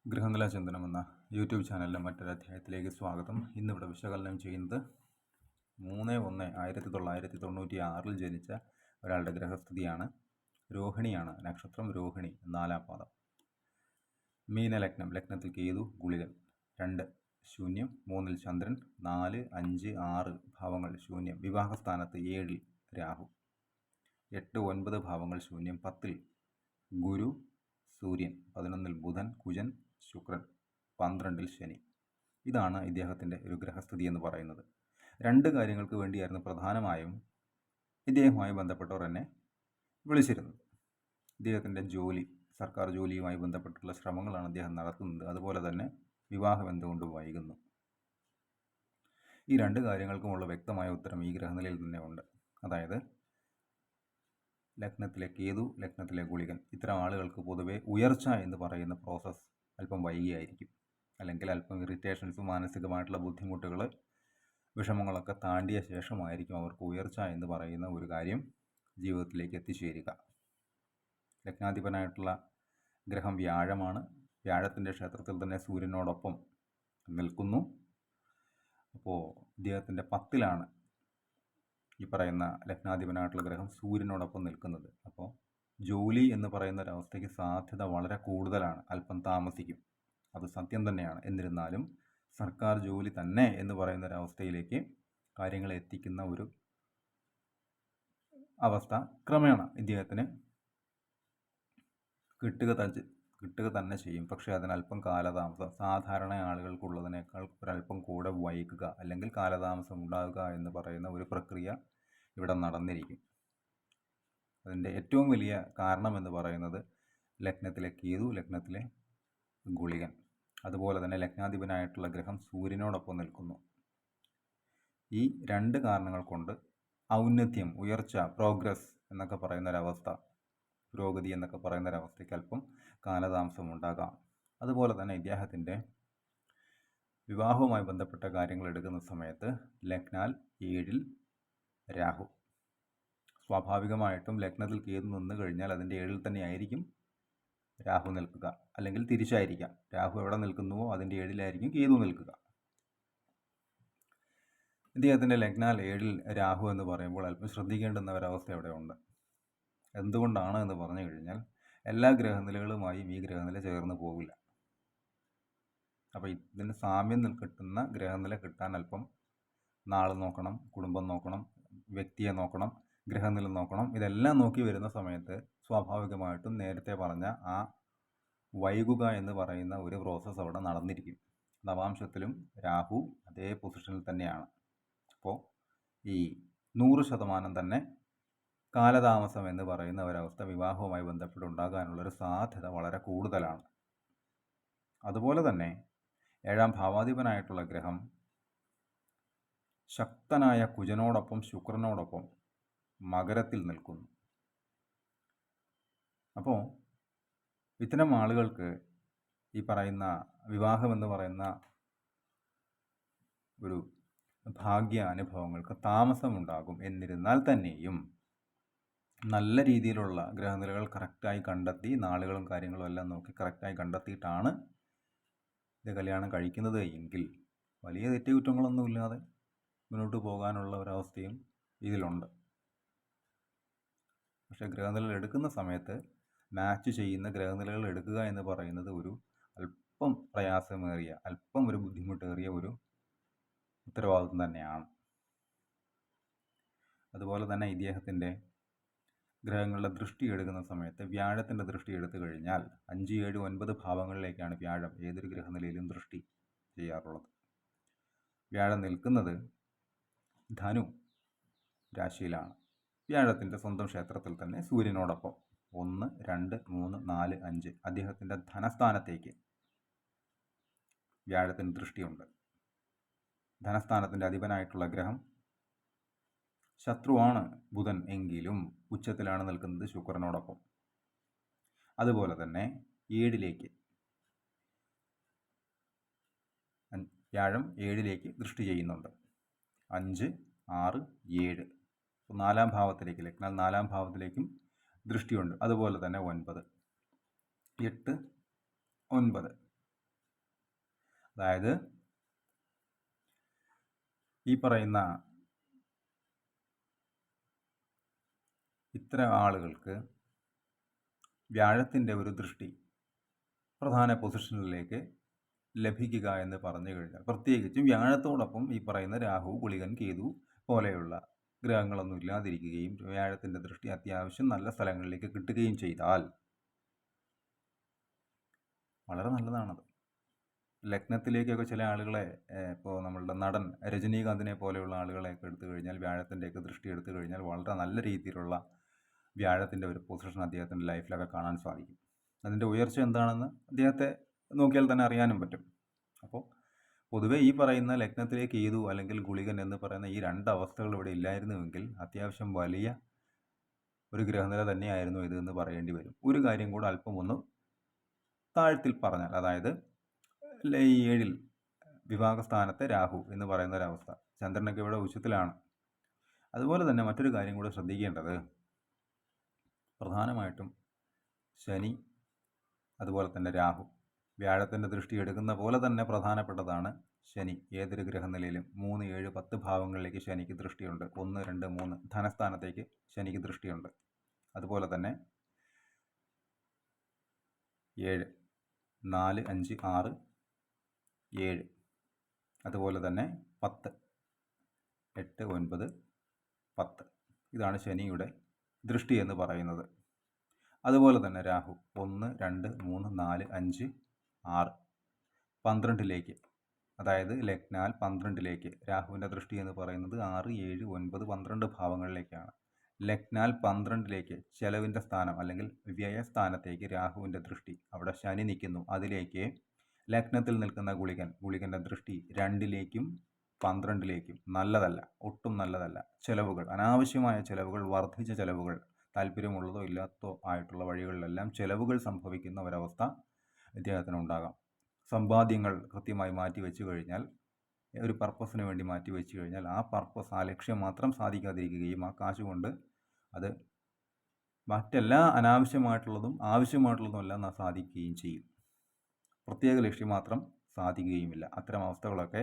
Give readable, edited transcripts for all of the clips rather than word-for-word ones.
ഗൃഹനില ചിന്തനം എന്ന യൂട്യൂബ് ചാനലിലെ മറ്റൊരു അധ്യായത്തിലേക്ക് സ്വാഗതം. ഇന്നിവിടെ വിശകലനം ചെയ്യുന്നത് 3/1/1996 ജനിച്ച ഒരാളുടെ ഗ്രഹസ്ഥിതിയാണ്. രോഹിണിയാണ് നക്ഷത്രം. രോഹിണി 4-ാം പാദം. മീനലഗ്നം. ലഗ്നത്തിൽ കേതു. ഗുളികൻ. 2 ശൂന്യം. 3-ൽ ചന്ദ്രൻ. 4, 5, 6 ഭാവങ്ങൾ ശൂന്യം. വിവാഹസ്ഥാനത്ത് 7-ൽ രാഹു. 8, 9 ഭാവങ്ങൾ ശൂന്യം. 10-ൽ ഗുരു, സൂര്യൻ. 11-ൽ ബുധൻ, കുജൻ, ശുക്രൻ. 12-ൽ ശനി. ഇതാണ് ഇദ്ദേഹത്തിൻ്റെ ഒരു ഗ്രഹസ്ഥിതി എന്ന് പറയുന്നത്. 2 കാര്യങ്ങൾക്ക് വേണ്ടിയായിരുന്നു പ്രധാനമായും ഇദ്ദേഹവുമായി ബന്ധപ്പെട്ടവർ എന്നെ വിളിച്ചിരുന്നത്. ഇദ്ദേഹത്തിൻ്റെ ജോലി, സർക്കാർ ജോലിയുമായി ബന്ധപ്പെട്ടുള്ള ശ്രമങ്ങളാണ് അദ്ദേഹം നടത്തുന്നത്. അതുപോലെ തന്നെ വിവാഹം എന്തുകൊണ്ട് വൈകുന്നു. ഈ 2 കാര്യങ്ങൾക്കുമുള്ള വ്യക്തമായ ഉത്തരം ഈ ഗ്രഹനിലയിൽ തന്നെ ഉണ്ട്. അതായത് ലഗ്നത്തിലെ കേതു, ലഗ്നത്തിലെ ഗുളികൻ. ഇത്തരം ആളുകൾക്ക് പൊതുവെ ഉയർച്ച എന്ന് പറയുന്ന പ്രോസസ്സ് അല്പം വൈകിയായിരിക്കും. അല്ലെങ്കിൽ അല്പം ഇറിറ്റേഷൻസും മാനസികമായിട്ടുള്ള ബുദ്ധിമുട്ടുകൾ, വിഷമങ്ങളൊക്കെ താണ്ടിയ ശേഷമായിരിക്കും അവർക്ക് ഉയർച്ച എന്ന് പറയുന്ന ഒരു കാര്യം ജീവിതത്തിലേക്ക് എത്തിച്ചേരുക. ലഗ്നാധിപനായിട്ടുള്ള ഗ്രഹം വ്യാഴമാണ്. വ്യാഴത്തിൻ്റെ ക്ഷേത്രത്തിൽ തന്നെ സൂര്യനോടൊപ്പം നിൽക്കുന്നു. അപ്പോൾ ഇദ്ദേഹത്തിൻ്റെ 10-ലാണ് ഈ പറയുന്ന ലഗ്നാധിപനായിട്ടുള്ള ഗ്രഹം സൂര്യനോടൊപ്പം നിൽക്കുന്നത്. അപ്പോൾ ജോലി എന്ന് പറയുന്ന ഒരവസ്ഥയ്ക്ക് സാധ്യത വളരെ കൂടുതലാണ്. അല്പം താമസിക്കും, അത് സത്യം തന്നെയാണ്. എന്നിരുന്നാലും സർക്കാർ ജോലി തന്നെ എന്ന് പറയുന്ന ഒരവസ്ഥയിലേക്ക് കാര്യങ്ങളെ എത്തിക്കുന്ന ഒരു അവസ്ഥ ക്രമേണ ഇദ്ദേഹത്തിന് കിട്ടുക തന്നെ ചെയ്യും. പക്ഷേ അതിനല്പം കാലതാമസം, സാധാരണ ആളുകൾക്കുള്ളതിനേക്കാൾ ഒരല്പം കൂടെ വൈകുക അല്ലെങ്കിൽ കാലതാമസം ഉണ്ടാകുക എന്ന് പറയുന്ന ഒരു പ്രക്രിയ ഇവിടെ നടന്നിരിക്കും. അതിൻ്റെ ഏറ്റവും വലിയ കാരണം എന്ന് പറയുന്നത് ലഗ്നത്തിലെ കേതു, ലഗ്നത്തിലെ ഗുളികൻ. അതുപോലെ തന്നെ ലഗ്നാധിപനായിട്ടുള്ള ഗ്രഹം സൂര്യനോടൊപ്പം നിൽക്കുന്നു. ഈ 2 കാരണങ്ങൾ കൊണ്ട് ഔന്നത്യം, ഉയർച്ച, പ്രോഗ്രസ് എന്നൊക്കെ പറയുന്ന ഒരവസ്ഥ, പുരോഗതി എന്നൊക്കെ പറയുന്ന ഒരവസ്ഥയ്ക്ക് അല്പം കാലതാമസം ഉണ്ടാകാം. അതുപോലെ തന്നെ ഇദ്ദേഹത്തിൻ്റെ വിവാഹവുമായി ബന്ധപ്പെട്ട കാര്യങ്ങൾ എടുക്കുന്ന സമയത്ത് ലഗ്നാൽ 7-ൽ രാഹു. സ്വാഭാവികമായിട്ടും ലഗ്നത്തിൽ കേതു നിന്ന് കഴിഞ്ഞാൽ അതിൻ്റെ 7-ൽ തന്നെ ആയിരിക്കും രാഹു നിൽക്കുക, അല്ലെങ്കിൽ തിരിച്ചായിരിക്കാം. രാഹു എവിടെ നിൽക്കുന്നുവോ അതിൻ്റെ 7-ലായിരിക്കും കേതു നിൽക്കുക. ഇദ്ദേഹത്തിൻ്റെ ലഗ്നാൽ 7-ൽ രാഹു എന്ന് പറയുമ്പോൾ അല്പം ശ്രദ്ധിക്കേണ്ടുന്ന ഒരവസ്ഥ അവിടെ ഉണ്ട്. എന്തുകൊണ്ടാണ് എന്ന് പറഞ്ഞു കഴിഞ്ഞാൽ എല്ലാ ഗ്രഹനിലകളുമായും ഈ ഗ്രഹനില ചേർന്ന് പോകില്ല. അപ്പോൾ ഇതിന് സാമ്യം കിട്ടുന്ന ഗ്രഹനില കിട്ടാൻ അല്പം നാൾ നോക്കണം, കുടുംബം നോക്കണം, വ്യക്തിയെ നോക്കണം, ഗ്രഹനില നോക്കണം. ഇതെല്ലാം നോക്കി വരുന്ന സമയത്ത് സ്വാഭാവികമായിട്ടും നേരത്തെ പറഞ്ഞ ആ വൈകുക എന്ന് പറയുന്ന ഒരു പ്രോസസ്സ് അവിടെ നടന്നിരിക്കും. നവാംശത്തിലും രാഹു അതേ പൊസിഷനിൽ തന്നെയാണ്. അപ്പോൾ ഈ 100% തന്നെ കാലതാമസം എന്ന് പറയുന്ന ഒരവസ്ഥ വിവാഹവുമായി ബന്ധപ്പെട്ടുണ്ടാകാനുള്ളൊരു സാധ്യത വളരെ കൂടുതലാണ്. അതുപോലെ തന്നെ 7-ാം ഭാവാധിപനായിട്ടുള്ള ഗ്രഹം ശക്തനായ കുജനോടൊപ്പം ശുക്രനോടൊപ്പം മകരത്തിൽ നിൽക്കുന്നു. അപ്പോൾ ഇത്തരം ആളുകൾക്ക് ഈ പറയുന്ന വിവാഹം എന്ന് പറയുന്ന ഒരു ഭാഗ്യ അനുഭവങ്ങൾക്ക് താമസമുണ്ടാകും. എന്നിരുന്നാൽ തന്നെയും നല്ല രീതിയിലുള്ള ഗ്രഹനിലകൾ കറക്റ്റായി കണ്ടെത്തി, നാളുകളും കാര്യങ്ങളും എല്ലാം നോക്കി കറക്റ്റായി കണ്ടെത്തിയിട്ടാണ് ഇത് കല്യാണം കഴിക്കുന്നത് എങ്കിൽ വലിയ തെറ്റുകുറ്റങ്ങളൊന്നുമില്ലാതെ മുന്നോട്ട് പോകാനുള്ള ഒരവസ്ഥയും ഇതിലുണ്ട്. പക്ഷേ ഗ്രഹനിലകൾ എടുക്കുന്ന സമയത്ത് മാച്ച് ചെയ്യുന്ന ഗ്രഹനിലകൾ എടുക്കുക എന്ന് പറയുന്നത് ഒരു അല്പം പ്രയാസമേറിയ, അല്പം ഒരു ബുദ്ധിമുട്ടേറിയ ഒരു ഉത്തരവാദിത്വം തന്നെയാണ്. അതുപോലെ തന്നെ ഇദ്ദേഹത്തിൻ്റെ ഗ്രഹങ്ങളുടെ ദൃഷ്ടി എടുക്കുന്ന സമയത്ത് വ്യാഴത്തിൻ്റെ ദൃഷ്ടി എടുത്തു കഴിഞ്ഞാൽ 5, 7, 9 ഭാവങ്ങളിലേക്കാണ് വ്യാഴം ഏതൊരു ഗ്രഹനിലയിലും ദൃഷ്ടി ചെയ്യാറുള്ളത്. വ്യാഴം നിൽക്കുന്നത് ധനു രാശിയിലാണ്. വ്യാഴത്തിൻ്റെ സ്വന്തം ക്ഷേത്രത്തിൽ തന്നെ സൂര്യനോടൊപ്പം 1, 2, 3, 4, 5 അദ്ദേഹത്തിൻ്റെ ധനസ്ഥാനത്തേക്ക് വ്യാഴത്തിന് ദൃഷ്ടിയുണ്ട്. ധനസ്ഥാനത്തിൻ്റെ അധിപനായിട്ടുള്ള ഗ്രഹം ശത്രുവാണ് ബുധൻ എങ്കിലും ഉച്ചത്തിലാണ് നിൽക്കുന്നത് ശുക്രനോടൊപ്പം. അതുപോലെ തന്നെ 7-ലേക്ക് വ്യാഴം 7-ലേക്ക് ദൃഷ്ടി ചെയ്യുന്നുണ്ട്. 5, 6, 7 4-ാം ഭാവത്തിലേക്ക്, ലഗ്നാൽ 4-ാം ഭാവത്തിലേക്കും ദൃഷ്ടിയുണ്ട്. അതുപോലെ തന്നെ 9, 8, 9 അതായത് ഈ പറയുന്ന ഇത്തരം ആളുകൾക്ക് വ്യാഴത്തിൻ്റെ ഒരു ദൃഷ്ടി പ്രധാന പൊസിഷനിലേക്ക് ലഭിക്കുക എന്ന് പറഞ്ഞു കഴിഞ്ഞാൽ, പ്രത്യേകിച്ചും വ്യാഴത്തോടൊപ്പം ഈ പറയുന്ന രാഹു, ഗുളികൻ, കേതു പോലെയുള്ള ഗ്രഹങ്ങളൊന്നും ഇല്ലാതിരിക്കുകയും വ്യാഴത്തിൻ്റെ ദൃഷ്ടി അത്യാവശ്യം നല്ല സ്ഥലങ്ങളിലേക്ക് കിട്ടുകയും ചെയ്താൽ വളരെ നല്ലതാണത്. ലഗ്നത്തിലേക്കൊക്കെ ചില ആളുകളെ, ഇപ്പോൾ നമ്മളുടെ നടൻ രജനീകാന്തിനെ പോലെയുള്ള ആളുകളെയൊക്കെ എടുത്തു കഴിഞ്ഞാൽ, വ്യാഴത്തിൻ്റെയൊക്കെ ദൃഷ്ടി എടുത്തു കഴിഞ്ഞാൽ വളരെ നല്ല രീതിയിലുള്ള വ്യാഴത്തിൻ്റെ ഒരു പൊസിഷൻ അദ്ദേഹത്തിൻ്റെ ലൈഫിലൊക്കെ കാണാൻ സാധിക്കും. അതിൻ്റെ ഉയർച്ച എന്താണെന്ന് അദ്ദേഹത്തെ നോക്കിയാൽ തന്നെ അറിയാനും പറ്റും. അപ്പോൾ പൊതുവേ ഈ പറയുന്ന ലഗ്നത്തിലെ കേതു അല്ലെങ്കിൽ ഗുളികൻ എന്ന് പറയുന്ന ഈ രണ്ട് അവസ്ഥകൾ ഇവിടെ ഇല്ലായിരുന്നുവെങ്കിൽ അത്യാവശ്യം വലിയ ഒരു ഗ്രഹനില തന്നെയായിരുന്നു ഇത് എന്ന് പറയേണ്ടി വരും. ഒരു കാര്യം കൂടെ അല്പം ഒന്ന് താഴ്ത്തിൽ പറഞ്ഞാൽ, അതായത് ഈ 7-ൽ വിഭാഗസ്ഥാനത്തെ രാഹു എന്ന് പറയുന്ന ഒരവസ്ഥ, ചന്ദ്രനൊക്കെ ഇവിടെ ഉച്ചത്തിലാണ്. അതുപോലെ തന്നെ മറ്റൊരു കാര്യം കൂടെ ശ്രദ്ധിക്കേണ്ടത്, പ്രധാനമായിട്ടും ശനി അതുപോലെ തന്നെ രാഹു വ്യാഴത്തിൻ്റെ ദൃഷ്ടി എടുക്കുന്ന പോലെ തന്നെ പ്രധാനപ്പെട്ടതാണ് ശനി. ഏതൊരു ഗ്രഹനിലയിലും 3, 7, 10 ഭാവങ്ങളിലേക്ക് ശനിക്ക് ദൃഷ്ടിയുണ്ട്. 1, 2, 3 ധനസ്ഥാനത്തേക്ക് ശനിക്ക് ദൃഷ്ടിയുണ്ട്. അതുപോലെ തന്നെ 7, 4, 5, 6, 7, അതുപോലെ തന്നെ 10, 8, 9, 10 ഇതാണ് ശനിയുടെ ദൃഷ്ടി എന്ന് പറയുന്നത്. അതുപോലെ തന്നെ രാഹു 1, 2, 3, 4, 5, 6 12ലേക്ക്, അതായത് ലഗ്നാൽ 12ലേക്ക് രാഹുവിൻ്റെ ദൃഷ്ടി എന്ന് പറയുന്നത് 6, 7, 9, 12 ഭാവങ്ങളിലേക്കാണ്. ലഗ്നാൽ 12ലേക്ക് ചെലവിൻ്റെ സ്ഥാനം അല്ലെങ്കിൽ വ്യയസ്ഥാനത്തേക്ക് രാഹുവിൻ്റെ ദൃഷ്ടി, അവിടെ ശനി നിൽക്കുന്നു. അതിലേക്ക് ലഗ്നത്തിൽ നിൽക്കുന്ന ഗുളികൻ്റെ ദൃഷ്ടി 2ലേക്കും 12ലേക്കും നല്ലതല്ല, ഒട്ടും നല്ലതല്ല. ചെലവുകൾ, അനാവശ്യമായ ചെലവുകൾ, വർദ്ധിച്ച ചെലവുകൾ, താല്പര്യമുള്ളതോ ഇല്ലാത്തതോ ആയിട്ടുള്ള വഴികളിലെല്ലാം ചെലവുകൾ സംഭവിക്കുന്ന ഒരവസ്ഥ ഇദ്ദേഹത്തിനുണ്ടാകാം. സമ്പാദ്യങ്ങൾ കൃത്യമായി മാറ്റി വെച്ചു കഴിഞ്ഞാൽ, ഒരു പർപ്പസിന് വേണ്ടി മാറ്റി വെച്ചു കഴിഞ്ഞാൽ ആ പർപ്പസ്, ആ ലക്ഷ്യം മാത്രം സാധിക്കാതിരിക്കുകയും ആ കാശ് കൊണ്ട് അത് മറ്റെല്ലാ അനാവശ്യമായിട്ടുള്ളതും ആവശ്യമായിട്ടുള്ളതും എല്ലാം സാധിക്കുകയും ചെയ്യും. പ്രത്യേക ലക്ഷ്യം മാത്രം സാധിക്കുകയുമില്ല. അത്തരം അവസ്ഥകളൊക്കെ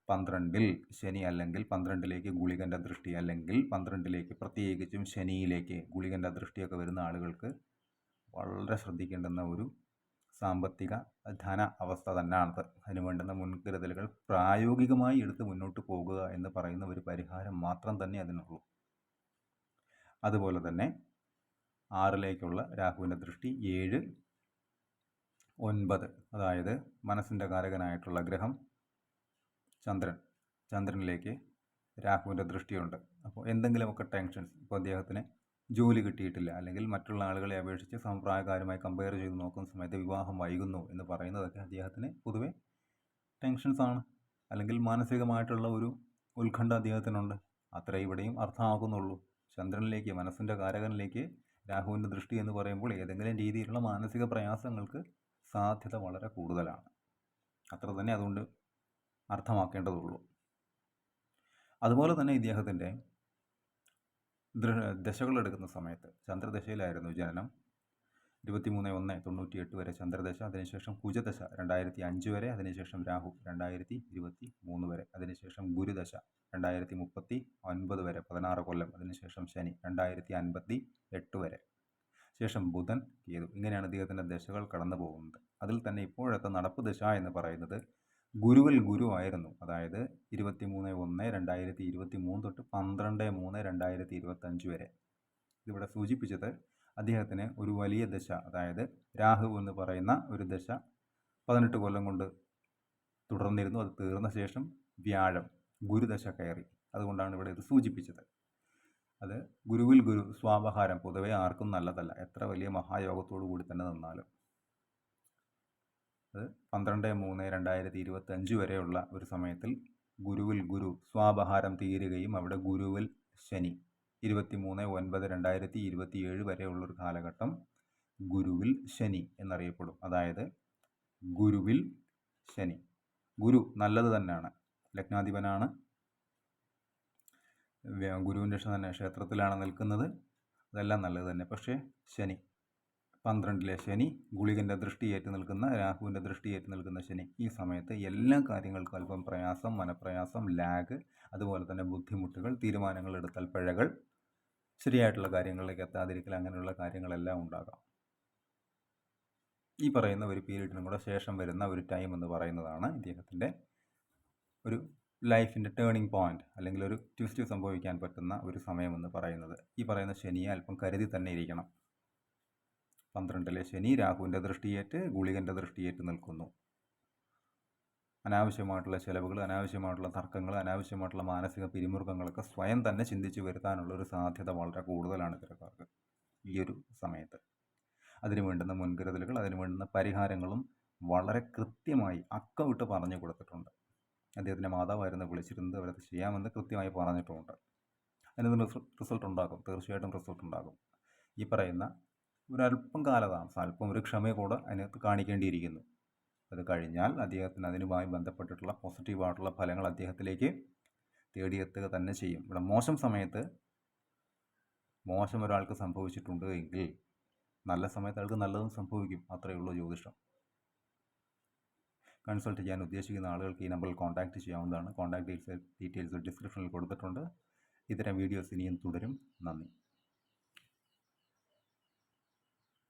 12ൽ ശനി അല്ലെങ്കിൽ 12ലേക്ക് ഗുളികൻ്റെ ദൃഷ്ടി അല്ലെങ്കിൽ 12ലേക്ക് പ്രത്യേകിച്ചും ശനിയിലേക്ക് ഗുളികൻ്റെ ദൃഷ്ടിയൊക്കെ വരുന്ന ആളുകൾക്ക് വളരെ ശ്രദ്ധിക്കേണ്ടുന്ന ഒരു സാമ്പത്തിക ധന അവസ്ഥ തന്നെയാണത്. അതിന് വേണ്ടുന്ന മുൻകരുതലുകൾ പ്രായോഗികമായി എടുത്ത് മുന്നോട്ട് പോകുക എന്ന് പറയുന്ന ഒരു പരിഹാരം മാത്രം തന്നെ അതിനുള്ളൂ. അതുപോലെ തന്നെ 6ലേക്കുള്ള രാഹുവിൻ്റെ ദൃഷ്ടി 7, 9, അതായത് മനസ്സിൻ്റെ കാരകനായിട്ടുള്ള ഗ്രഹം ചന്ദ്രനിലേക്ക് രാഹുവിൻ്റെ ദൃഷ്ടിയുണ്ട്. അപ്പോൾ എന്തെങ്കിലുമൊക്കെ ടെൻഷൻസ്, ഇപ്പോൾ അദ്ദേഹത്തിന് ജോലി കിട്ടിയിട്ടില്ല അല്ലെങ്കിൽ മറ്റുള്ള ആളുകളെ അപേക്ഷിച്ച് സമപ്രായക്കാരുമായി കമ്പയർ ചെയ്ത് നോക്കുന്ന സമയത്ത് വിവാഹം വൈകുന്നു എന്ന് പറയുന്നതൊക്കെ അദ്ദേഹത്തിന് പൊതുവെ ടെൻഷൻസാണ്, അല്ലെങ്കിൽ മാനസികമായിട്ടുള്ള ഒരു ഉത്കണ്ഠ അദ്ദേഹത്തിനുണ്ട്. അത്രേ ഇവിടെയും അർത്ഥമാക്കുന്നുള്ളൂ. ചന്ദ്രനിലേക്ക്, മനസ്സിൻ്റെ കാരകനിലേക്ക് രാഹുവിൻ്റെ ദൃഷ്ടി എന്ന് പറയുമ്പോൾ ഏതെങ്കിലും രീതിയിലുള്ള മാനസിക പ്രയാസങ്ങൾക്ക് സാധ്യത വളരെ കൂടുതലാണ്. അത്ര തന്നെ അതുകൊണ്ട് അർത്ഥമാക്കേണ്ടതുള്ളൂ. അതുപോലെ തന്നെ ഇദ്ദേഹത്തിൻ്റെ ദശകൾ എടുക്കുന്ന സമയത്ത്, ചന്ദ്രദശയിലായിരുന്നു ജനനം, 23/1/98 വരെ ചന്ദ്രദശ, അതിനുശേഷം കുജദശ 2005 വരെ, അതിനുശേഷം രാഹു 2023 വരെ, അതിനുശേഷം ഗുരുദശ 2039 വരെ 16 കൊല്ലം, അതിനുശേഷം ശനി 2058 വരെ, ശേഷം ബുധൻ, കേതു. ഇങ്ങനെയാണ് അദ്ദേഹത്തിൻ്റെ ദശകൾ കടന്നു പോകുന്നത്. അതിൽ തന്നെ ഇപ്പോഴത്തെ നടപ്പ് ദശ എന്ന് പറയുന്നത് ഗുരുവിൽ ഗുരു ആയിരുന്നു. അതായത് 23/1/2023 തൊട്ട് 12/3/2025 വരെ. ഇതിവിടെ സൂചിപ്പിച്ചത് അദ്ദേഹത്തിന് ഒരു വലിയ ദശ, അതായത് രാഹു എന്ന് പറയുന്ന ഒരു ദശ 18 കൊല്ലം കൊണ്ട് തുടർന്നിരുന്നു. അത് തീർന്ന ശേഷം വ്യാഴം ഗുരുദശ കയറി. അതുകൊണ്ടാണ് ഇവിടെ ഇത് സൂചിപ്പിച്ചത്. അത് ഗുരുവിൽ ഗുരു സ്വാപഹാരം പൊതുവെ ആർക്കും നല്ലതല്ല, എത്ര വലിയ മഹായോഗത്തോടു കൂടി തന്നെ നിന്നാലും. അത് 12/3/2025 വരെയുള്ള ഒരു സമയത്തിൽ ഗുരുവിൽ ഗുരു സ്വാപഹാരം തീരുകയും അവിടെ ഗുരുവിൽ ശനി 23/9/2027 വരെയുള്ളൊരു കാലഘട്ടം ഗുരുവിൽ ശനി എന്നറിയപ്പെടും. അതായത് ഗുരുവിൽ ശനി. ഗുരു നല്ലത് തന്നെയാണ്, ലഗ്നാധിപനാണ്, ഗുരുവിൻ്റെ തന്നെ ക്ഷേത്രത്തിലാണ് നിൽക്കുന്നത്, അതെല്ലാം നല്ലത് തന്നെ. പക്ഷേ ശനി 12-ലെ ശനി, ഗുളികൻ്റെ ദൃഷ്ടിയേറ്റ് നിൽക്കുന്ന രാഹുവിൻ്റെ ദൃഷ്ടിയേറ്റ് നിൽക്കുന്ന ശനി. ഈ സമയത്ത് എല്ലാ കാര്യങ്ങൾക്കും അല്പം പ്രയാസം, മനപ്രയാസം, ലാഗ്, അതുപോലെ തന്നെ ബുദ്ധിമുട്ടുകൾ, തീരുമാനങ്ങൾ എടുത്താൽ പിഴകൾ, ശരിയായിട്ടുള്ള കാര്യങ്ങളിലേക്ക് എത്താതിരിക്കൽ, അങ്ങനെയുള്ള കാര്യങ്ങളെല്ലാം ഉണ്ടാകാം. ഈ പറയുന്ന ഒരു പീരീഡിനും കൂടെ ശേഷം വരുന്ന ഒരു ടൈം എന്ന് പറയുന്നതാണ് ഇദ്ദേഹത്തിൻ്റെ ഒരു ലൈഫിൻ്റെ ടേണിംഗ് പോയിൻ്റ്, അല്ലെങ്കിൽ ഒരു ട്വിസ്റ്റ് സംഭവിക്കാൻ പറ്റുന്ന ഒരു സമയമെന്ന് പറയുന്നത്. ഈ പറയുന്ന ശനിയെ അല്പം കരുതി തന്നെ ഇരിക്കണം. 12-ലെ ശനി രാഹുവിൻ്റെ ദൃഷ്ടിയേറ്റ് ഗുളികൻ്റെ ദൃഷ്ടിയേറ്റ് നിൽക്കുന്നു. അനാവശ്യമായിട്ടുള്ള ചിലവുകൾ, അനാവശ്യമായിട്ടുള്ള തർക്കങ്ങൾ, അനാവശ്യമായിട്ടുള്ള മാനസിക പിരിമുറുക്കങ്ങളൊക്കെ സ്വയം തന്നെ ചിന്തിച്ച് വരുത്താനുള്ള ഒരു സാധ്യത വളരെ കൂടുതലാണ് ഇത്തരക്കാർക്ക് ഈ ഒരു സമയത്ത്. അതിനു വേണ്ടുന്ന മുൻകരുതലുകൾ, അതിനു വേണ്ടുന്ന പരിഹാരങ്ങളും വളരെ കൃത്യമായി അക്കമിട്ട് പറഞ്ഞു കൊടുത്തിട്ടുണ്ട്. അദ്ദേഹത്തിൻ്റെ മാതാവായിരുന്നു വിളിച്ചിരുന്നത്, അവരത് ചെയ്യാമെന്ന് കൃത്യമായി പറഞ്ഞിട്ടുമുണ്ട്. അതിന് റിസൾട്ട് ഉണ്ടാകും, തീർച്ചയായിട്ടും റിസൾട്ട് ഉണ്ടാകും. ഈ പറയുന്ന ഒരല്പം കാലതാമസം, അല്പം ഒരു ക്ഷമ കൂടെ അതിനകത്ത് കാണിക്കേണ്ടിയിരിക്കുന്നു. അത് കഴിഞ്ഞാൽ അദ്ദേഹത്തിന് അതിനുമായി ബന്ധപ്പെട്ടിട്ടുള്ള പോസിറ്റീവായിട്ടുള്ള ഫലങ്ങൾ അദ്ദേഹത്തിലേക്ക് തേടിയെത്തുക തന്നെ ചെയ്യും. ഇവിടെ മോശം സമയത്ത് മോശം ഒരാൾക്ക് സംഭവിച്ചിട്ടുണ്ട് എങ്കിൽ നല്ല സമയത്ത് അയാൾക്ക് നല്ലതും സംഭവിക്കും. അത്രയേ ഉള്ളൂ ജ്യോതിഷം. കൺസൾട്ട് ചെയ്യാൻ ഉദ്ദേശിക്കുന്ന ആളുകൾക്ക് ഈ നമ്പറിൽ കോൺടാക്റ്റ് ചെയ്യാവുന്നതാണ്. കോൺടാക്ട് ഡീറ്റെയിൽസ് ഡിസ്ക്രിപ്ഷനിൽ കൊടുത്തിട്ടുണ്ട്. ഇത്തരം വീഡിയോസ് ഇനിയും തുടരും. നന്ദി.